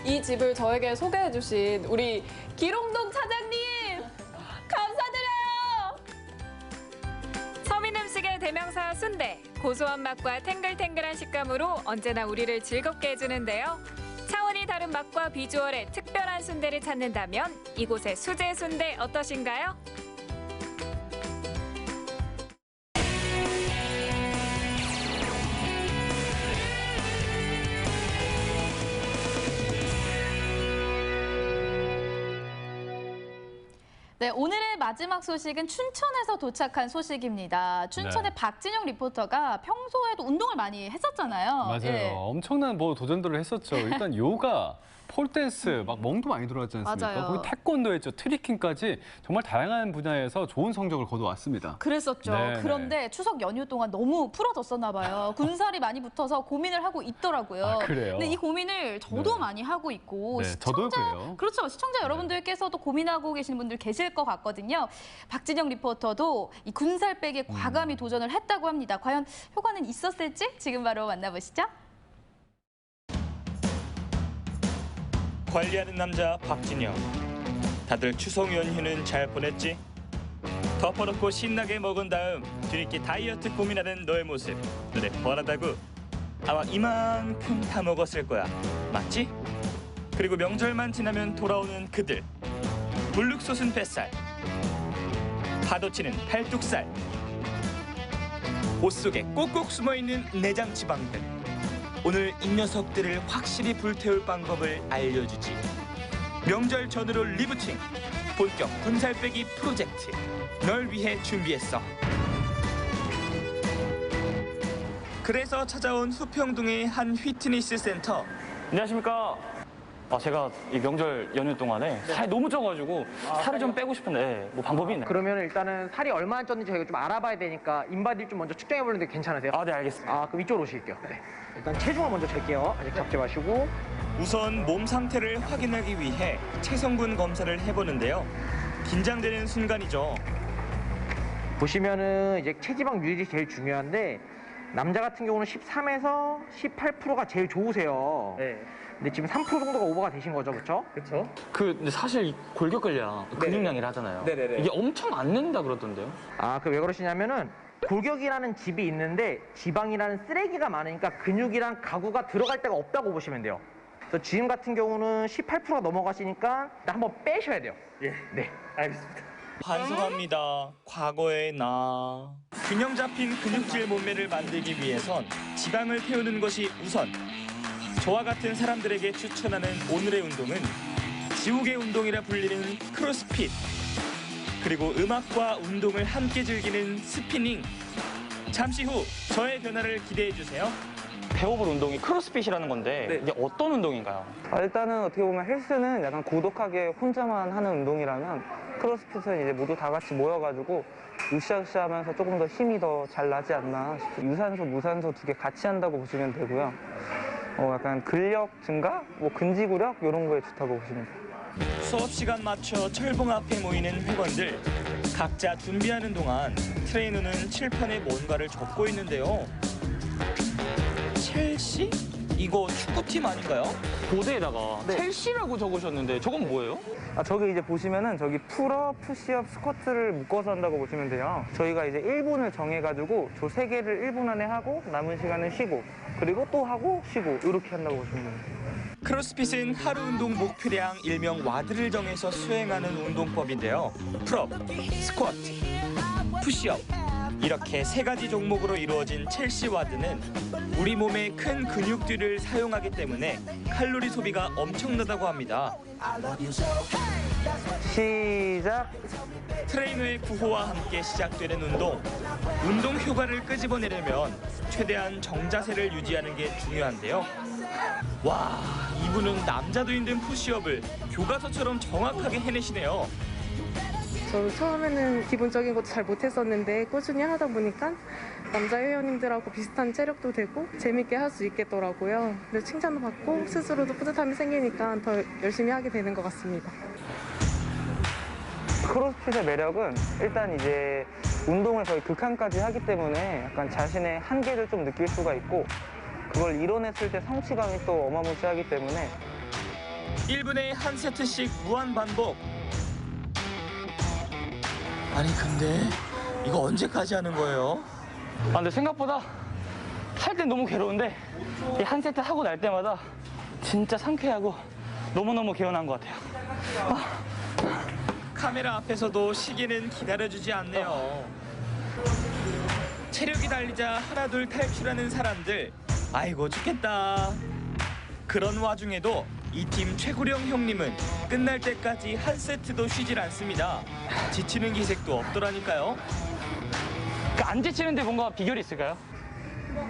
이 집을 저에게 소개해주신 우리 기롱동 차장님 감사드려요. 서민 음식의 대명사 순대. 고소한 맛과 탱글탱글한 식감으로 언제나 우리를 즐겁게 해주는데요. 차원이 다른 맛과 비주얼의 특별한 순대를 찾는다면 이곳의 수제 순대 어떠신가요? 네, 오늘의 마지막 소식은 춘천에서 도착한 소식입니다. 춘천의 박진영 리포터가 평소에도 운동을 많이 했었잖아요. 맞아요. 예. 엄청난 도전들을 했었죠. 일단 요가, 폴댄스, 막 멍도 많이 들어갔지 않습니까? 맞아요. 거기 태권도 했죠. 트리킹까지 정말 다양한 분야에서 좋은 성적을 거둬왔습니다. 그랬었죠. 네네. 그런데 추석 연휴 동안 너무 풀어졌었나 봐요. 군살이 많이 붙어서 고민을 하고 있더라고요. 그래요? 근데 이 고민을 저도 네. 많이 하고 있고 네, 저도 그래요. 그렇죠. 시청자 여러분들께서도 고민하고 계시는 분들 계실 것 같거든요. 박진영 리포터도 이 군살 빼기에 과감히 도전을 했다고 합니다. 과연 효과는 있었을지 지금 바로 만나보시죠. 관리하는 남자 박진영. 다들 추석 연휴는 잘 보냈지? 덮어놓고 신나게 먹은 다음 뒤늦게 다이어트 고민하는 너의 모습 눈에 뻔하다고. 아마 이만큼 다 먹었을 거야. 맞지? 그리고 명절만 지나면 돌아오는 그들. 불룩 솟은 뱃살, 파도치는 팔뚝살, 옷 속에 꼭꼭 숨어있는 내장 지방들. 오늘 이 녀석들을 확실히 불태울 방법을 알려주지. 명절 전후로 리부팅, 본격 군살 빼기 프로젝트. 널 위해 준비했어. 그래서 찾아온 후평동의 한 피트니스 센터. 안녕하십니까. 제가 이 명절 연휴 동안에 살이 너무 쪄가지고 살을 좀 빼고 싶은데 뭐 방법이 있나요? 그러면 일단은 살이 얼마나 쪘는지 저희가 좀 알아봐야 되니까 인바디를 좀 먼저 측정해 보는데 괜찮으세요? 네, 알겠습니다. 그럼 이쪽으로 오실게요. 네. 일단 체중을 먼저 잴게요. 아직 잡지 마시고. 우선 몸 상태를 확인하기 위해 체성분 검사를 해보는데요. 긴장되는 순간이죠. 보시면은 이제 체지방 유지가 제일 중요한데 남자 같은 경우는 13에서 18%가 제일 좋으세요. 네. 근데 지금 3% 정도가 오버가 되신 거죠, 그렇죠? 그렇죠. 근데 사실 이 골격 근량 근육량이라 하잖아요. 네네네. 이게 엄청 안 는다 그러던데요? 그 왜 그러시냐면은 골격이라는 집이 있는데 지방이라는 쓰레기가 많으니까 근육이랑 가구가 들어갈 데가 없다고 보시면 돼요. 그래서 지금 같은 경우는 18%가 넘어가시니까 한번 빼셔야 돼요. 예. 네. 알겠습니다. 반성합니다. 과거의 나. 균형 잡힌 근육질 몸매를 만들기 위해선 지방을 태우는 것이 우선. 저와 같은 사람들에게 추천하는 오늘의 운동은 지옥의 운동이라 불리는 크로스핏. 그리고 음악과 운동을 함께 즐기는 스피닝. 잠시 후 저의 변화를 기대해 주세요. 배워볼 운동이 크로스핏이라는 건데 이게 어떤 운동인가요? 일단은 어떻게 보면 헬스는 약간 고독하게 혼자만 하는 운동이라면 크로스핏은 이제 모두 다 같이 모여가지고 으쌰으쌰 하면서 조금 더 힘이 더 잘 나지 않나 싶어요. 유산소, 무산소 두 개 같이 한다고 보시면 되고요. 약간 근력 증가, 근지구력 이런 거에 좋다고 보시면 돼요. 수업 시간 맞춰 철봉 앞에 모이는 회원들. 각자 준비하는 동안 트레이너는 칠판에 뭔가를 적고 있는데요. 첼시? 이거 축구팀 아닌가요? 보드에다가 첼시라고 적으셨는데 저건 뭐예요? 저기 이제 보시면은 저기 풀업, 푸시업, 스쿼트를 묶어서 한다고 보시면 돼요. 저희가 이제 1분을 정해가지고 저 3개를 1분 안에 하고 남은 시간은 쉬고 그리고 또 하고 쉬고 이렇게 한다고 보시면 돼요. 크로스핏은 하루 운동 목표량 일명 와드를 정해서 수행하는 운동법인데요. 풀업, 스쿼트, 푸시업 이렇게 3가지 종목으로 이루어진 첼시 와드는 우리 몸의 큰 근육들을 사용하기 때문에 칼로리 소비가 엄청나다고 합니다. 시작! 트레이너의 구호와 함께 시작되는 운동. 운동 효과를 끄집어내려면 최대한 정자세를 유지하는 게 중요한데요. 와, 이분은 남자도 힘든 푸시업을 교과서처럼 정확하게 해내시네요. 저도 처음에는 기본적인 것도 잘 못했었는데 꾸준히 하다 보니까 남자 회원님들하고 비슷한 체력도 되고 재밌게 할 수 있겠더라고요. 그래서 칭찬도 받고 스스로도 뿌듯함이 생기니까 더 열심히 하게 되는 것 같습니다. 크로스핏의 매력은 일단 이제 운동을 거의 극한까지 하기 때문에 약간 자신의 한계를 좀 느낄 수가 있고 그걸 이뤄냈을 때 성취감이 또 어마무시하기 때문에 1분에 한 세트씩 무한 반복. 아니 근데 이거 언제까지 하는 거예요? 근데 생각보다 할 땐 너무 괴로운데 이 한 세트 하고 날 때마다 진짜 상쾌하고 너무너무 개운한 것 같아요. 카메라 앞에서도 시계는 기다려주지 않네요. 체력이 달리자 하나둘 탈출하는 사람들. 아이고 죽겠다. 그런 와중에도 이 팀 최구령 형님은 끝날 때까지 한 세트도 쉬질 않습니다. 지치는 기색도 없더라니까요. 안 지치는데 뭔가 비결이 있을까요?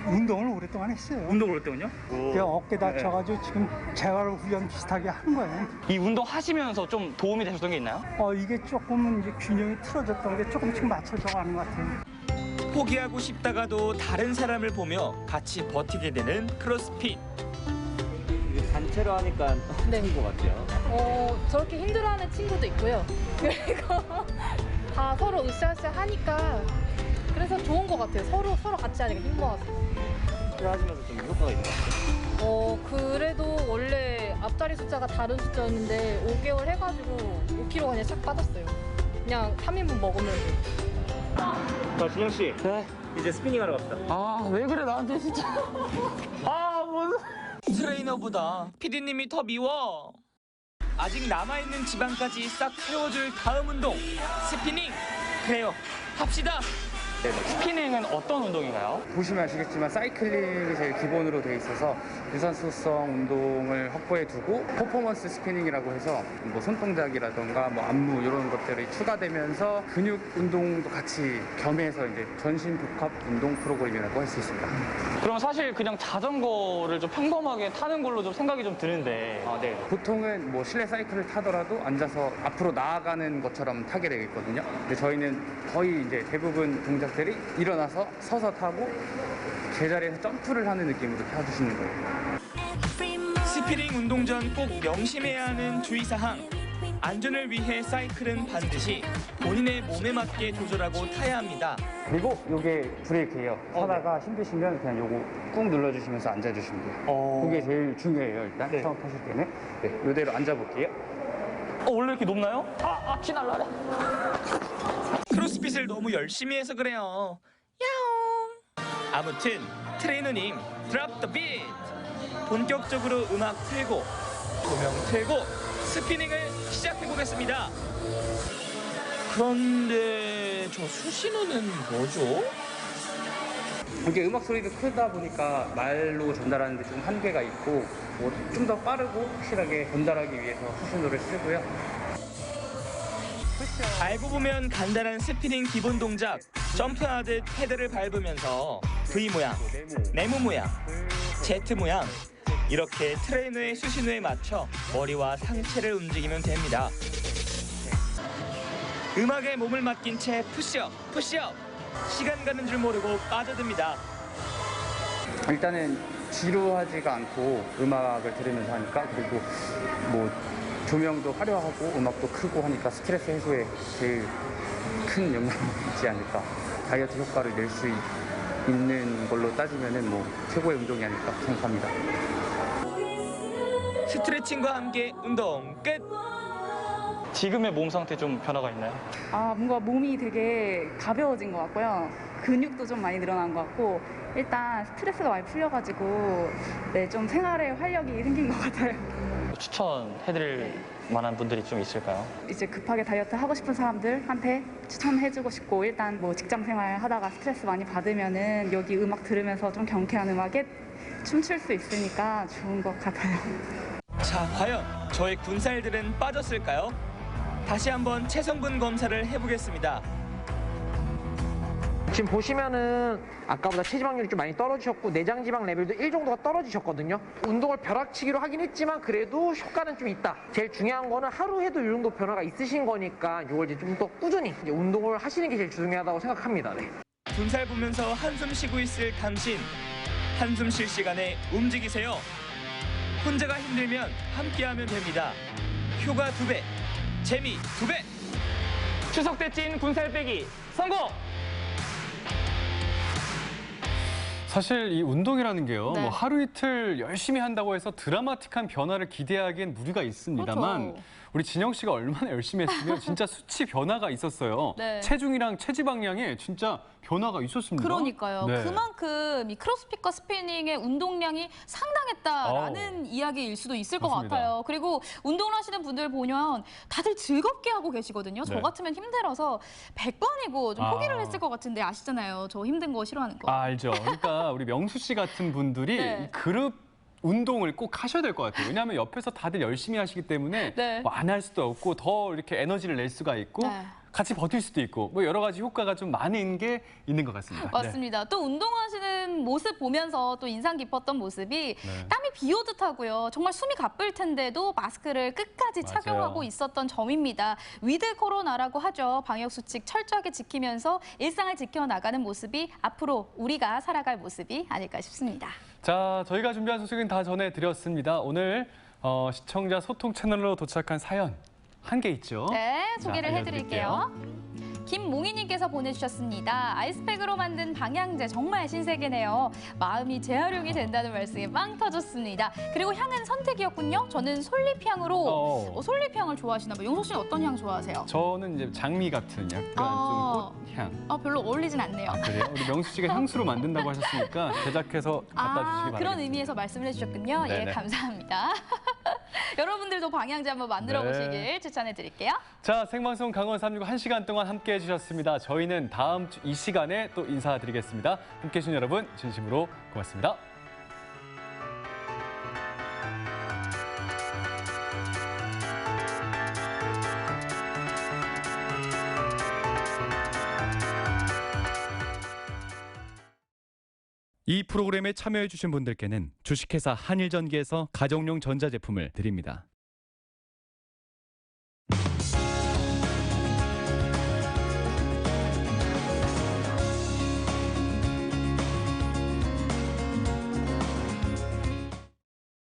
운동을 오랫동안 했어요. 운동을 오랫동안요? 제가 어깨 다쳐가지고 지금 재활 훈련 비슷하게 하는 거예요. 이 운동 하시면서 좀 도움이 되셨던 게 있나요? 이게 조금은 이제 균형이 틀어졌던 게 조금씩 맞춰져 가는 것 같아요. 포기하고 싶다가도 다른 사람을 보며 같이 버티게 되는 크로스핏. 단체로 하니까 힘든 것 같아요. 저렇게 힘들어하는 친구도 있고요. 그리고 다 서로 으쌰으쌰 하니까 그래서 좋은 것 같아요. 서로 같이 하니까 힘 모아서. 하시면서 좀 효과가 있는 것 같아요. 그래도 원래 앞자리 숫자가 다른 숫자였는데 5개월 해가지고 5kg가 그냥 싹 빠졌어요. 그냥 3인분 먹으면 돼요. 자, 진영 씨. 네. 이제 스피닝 하러 갑시다. 아, 왜 그래 나한테 진짜. 아, 무슨. 트레이너보다 PD님이 더 미워. 아직 남아있는 지방까지 싹 태워줄 다음 운동, 스피닝. 그래요, 합시다. 스피닝은 어떤 운동인가요? 보시면 아시겠지만 사이클링이 제일 기본으로 돼 있어서 유산소성 운동을 확보해 두고 퍼포먼스 스피닝이라고 해서 뭐 손동작이라던가 뭐 안무 이런 것들이 추가되면서 근육 운동도 같이 겸해서 이제 전신 복합 운동 프로그램이라고 할 수 있습니다. 그럼 사실 그냥 자전거를 좀 평범하게 타는 걸로 좀 생각이 좀 드는데. 아, 네. 보통은 뭐 실내 사이클을 타더라도 앉아서 앞으로 나아가는 것처럼 타게 되겠거든요. 근데 저희는 거의 이제 대부분 동작들이 일어나서 서서 타고 제자리에서 점프를 하는 느낌으로 타주시는 거예요. 스피닝 운동 전 꼭 명심해야 하는 주의사항. 안전을 위해 사이클은 반드시 본인의 몸에 맞게 조절하고 타야 합니다. 그리고 이게 브레이크예요. 타다가 힘드시면 그냥 요거 꾹 눌러주시면서 앉아주시면 돼요. 그게 제일 중요해요. 일단 네. 처음 타실 때는. 네, 이대로 앉아볼게요. 원래 이렇게 높나요? 키 날라래. 크로스핏을 너무 열심히 해서 그래요. 야옹. 아무튼 트레이너님 드랍 더 비트. 본격적으로 음악 틀고 조명 틀고 스피닝을 시작해보겠습니다. 그런데 저 수신호는 뭐죠? 이게 음악 소리도 크다 보니까 말로 전달하는 데 좀 한계가 있고 뭐 좀 더 빠르고 확실하게 전달하기 위해서 수신호를 쓰고요. 알고 보면 간단한 스피닝 기본 동작. 점프하듯 패드를 밟으면서 V 모양, 네모 모양, Z 모양 이렇게 트레이너의 수신호에 맞춰 머리와 상체를 움직이면 됩니다. 음악에 몸을 맡긴 채 푸시업, 푸시업. 시간 가는 줄 모르고 빠져듭니다. 일단은 지루하지가 않고 음악을 들으면서 하니까 그리고 뭐 조명도 화려하고 음악도 크고 하니까 스트레스 해소에 제일 큰 영향이 있지 않을까. 다이어트 효과를 낼 수 있는 걸로 따지면은 뭐 최고의 운동이 아닐까 생각합니다. 스트레칭과 함께 운동 끝. 지금의 몸 상태 좀 변화가 있나요? 아, 뭔가 몸이 되게 가벼워진 것 같고요. 근육도 좀 많이 늘어난 것 같고 일단 스트레스가 많이 풀려가지고 네, 좀 생활에 활력이 생긴 것 같아요. 추천해드릴 만한 분들이 좀 있을까요? 이제 급하게 다이어트 하고 싶은 사람들한테 추천해주고 싶고 일단 뭐 직장 생활 하다가 스트레스 많이 받으면은 여기 음악 들으면서 좀 경쾌한 음악에 춤출 수 있으니까 좋은 것 같아요. 자, 과연 저의 군살들은 빠졌을까요? 다시 한번 체성분 검사를 해보겠습니다. 지금 보시면은 아까보다 체지방률이 좀 많이 떨어지셨고 내장 지방 레벨도 1 정도가 떨어지셨거든요. 운동을 벼락치기로 하긴 했지만 그래도 효과는 좀 있다. 제일 중요한 거는 하루 해도 이 정도 변화가 있으신 거니까 이걸 이제 좀 더 꾸준히 이제 운동을 하시는 게 제일 중요하다고 생각합니다. 네. 군살 보면서 한숨 쉬고 있을 당신. 한숨 쉴 시간에 움직이세요. 혼자가 힘들면 함께하면 됩니다. 효과 2배, 재미 2배. 추석 때 찐 군살 빼기 성공! 사실 이 운동이라는 게요. 네. 뭐 하루 이틀 열심히 한다고 해서 드라마틱한 변화를 기대하기엔 무리가 있습니다만 그렇죠. 우리 진영 씨가 얼마나 열심히 했으면 진짜 수치 변화가 있었어요. 네. 체중이랑 체지방량에 진짜 변화가 있었습니다. 그러니까요. 네. 그만큼 이 크로스핏과 스피닝의 운동량이 상당했다라는 이야기일 수도 있을 것 맞습니다. 같아요. 그리고 운동을 하시는 분들 보면 다들 즐겁게 하고 계시거든요. 저 네. 같으면 힘들어서 100번이고 좀 포기를 했을 것 같은데 아시잖아요. 저 힘든 거 싫어하는 거. 알죠. 그러니까 우리 명수 씨 같은 분들이 네. 이 그룹 운동을 꼭 하셔야 될 것 같아요. 왜냐하면 옆에서 다들 열심히 하시기 때문에 네. 뭐 안 할 수도 없고 더 이렇게 에너지를 낼 수가 있고 네. 같이 버틸 수도 있고 뭐 여러 가지 효과가 좀 많은 게 있는 것 같습니다. 맞습니다. 또 운동하시는 모습 보면서 또 인상 깊었던 모습이 네. 땀이 비 오듯 하고요. 정말 숨이 가쁠 텐데도 마스크를 끝까지 맞아요. 착용하고 있었던 점입니다. 위드 코로나라고 하죠. 방역수칙 철저하게 지키면서 일상을 지켜나가는 모습이 앞으로 우리가 살아갈 모습이 아닐까 싶습니다. 자, 저희가 준비한 소식은 다 전해드렸습니다. 오늘 시청자 소통 채널로 도착한 사연 한 개 있죠? 네, 자, 소개를 알려드릴게요. 해드릴게요. 김몽희님께서 보내주셨습니다. 아이스팩으로 만든 방향제 정말 신세계네요. 마음이 재활용이 된다는 말씀에 빵 터졌습니다. 그리고 향은 선택이었군요. 저는 솔잎향으로 솔잎향을 좋아하시나 봐요. 용석 씨는 어떤 향 좋아하세요? 저는 이제 장미 같은 약간 좀 꽃향. 별로 어울리진 않네요. 그래요? 우리 명수 씨가 향수로 만든다고 하셨으니까 제작해서 갖다 주시기 바랍니다. 그런 의미에서 말씀을 해주셨군요. 네네. 예, 감사합니다. 여러분들도 방향제 한번 만들어 보시길 추천해 드릴게요. 자, 생방송 강원 365 1시간 동안 함께해 주셨습니다. 저희는 다음 주 이 시간에 또 인사드리겠습니다. 함께해 주신 여러분 진심으로 고맙습니다. 이 프로그램에 참여해 주신 분들께는 주식회사 한일전기에서 가정용 전자제품을 드립니다.